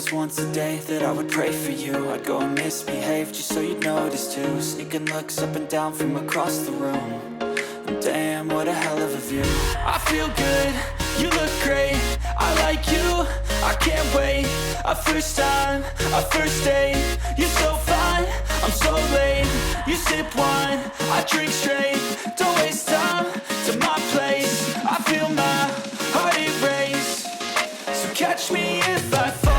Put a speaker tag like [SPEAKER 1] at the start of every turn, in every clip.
[SPEAKER 1] was once a day that I would pray for you. I'd go and misbehave just so you'd notice too. Sneaking looks up and down from across the room. And damn, what a hell of a view. I feel good, you look great, I like you, I can't wait. A first time, a first date. You're so fine, I'm so late. You sip wine, I drink straight. Don't waste time to my place. I feel my heart erase. So catch me if I fall.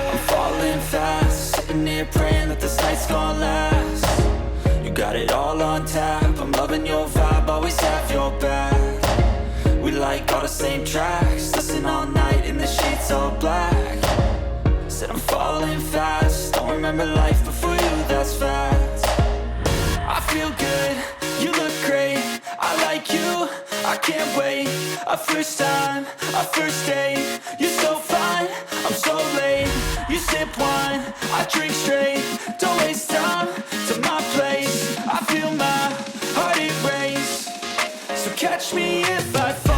[SPEAKER 1] I'm falling fast, sitting here praying that this night's gonna last. You got it all on tap, I'm loving your vibe, always have your back. We like all the same tracks, listen all night in the sheets all black. Said I'm falling fast, don't remember life before you, that's fact. I feel good, you look great, I like you, I can't wait. A first time, a first date. You're so fine, I'm so late. You sip wine, I drink straight. Don't waste time to my place. I feel my heart erase. So catch me if I fall.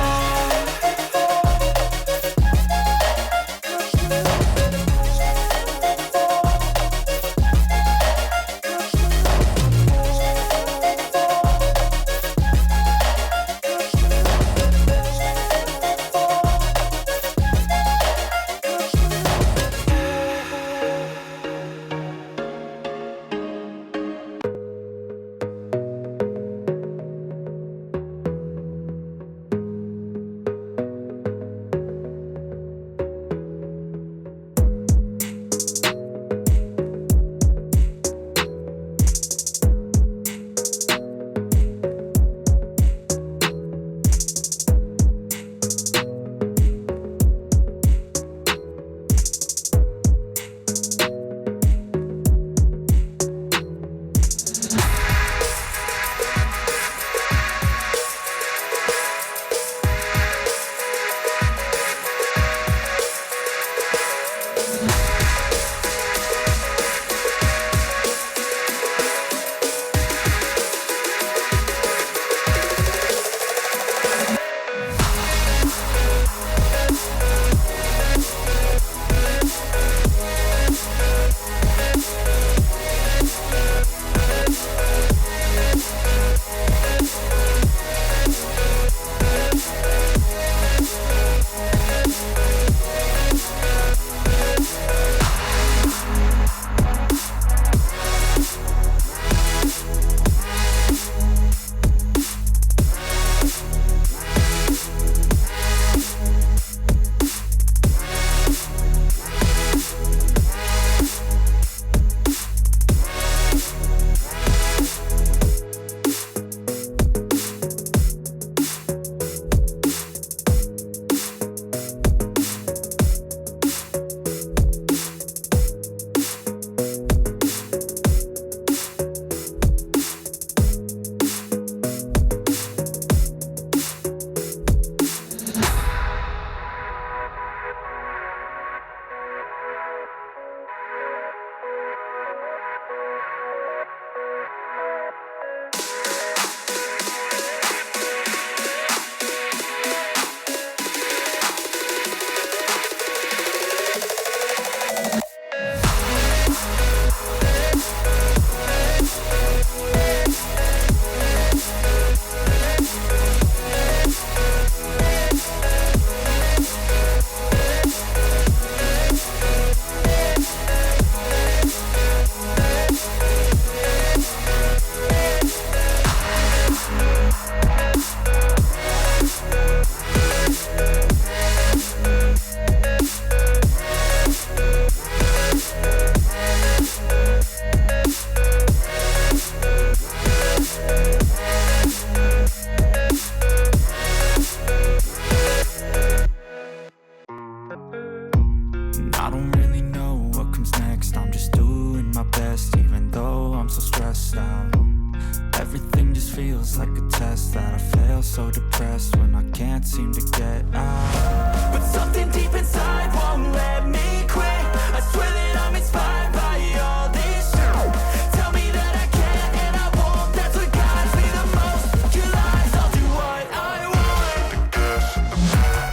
[SPEAKER 1] Everything just feels like a test that I fail, so depressed when I can't seem to get out. But something deep inside won't let me quit. I swear that I'm inspired by all this shit. Tell me that I can and I won't. That's what guides me the most. Your lies, I'll do what I want. The gas in the back,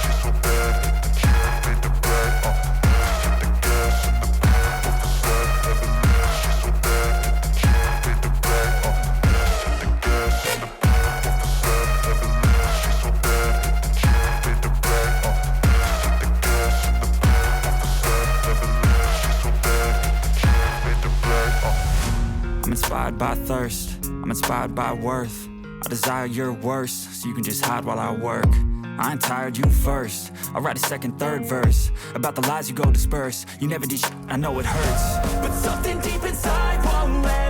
[SPEAKER 1] she's so bad that the chick made the brag. The gas in the back, she's so bad that the chick made the brag. The gas in the back, she's so bad that the chick made the brag. The gas in the back, she's so bad that the chick made the brag. I'm inspired by thirst, I'm inspired by worth. I desire your worst, so you can just hide while I work. I ain't tired, you first. I'll write a second, third verse about the lies you go disperse. You never did shit, I know it hurts, but something deep inside won't let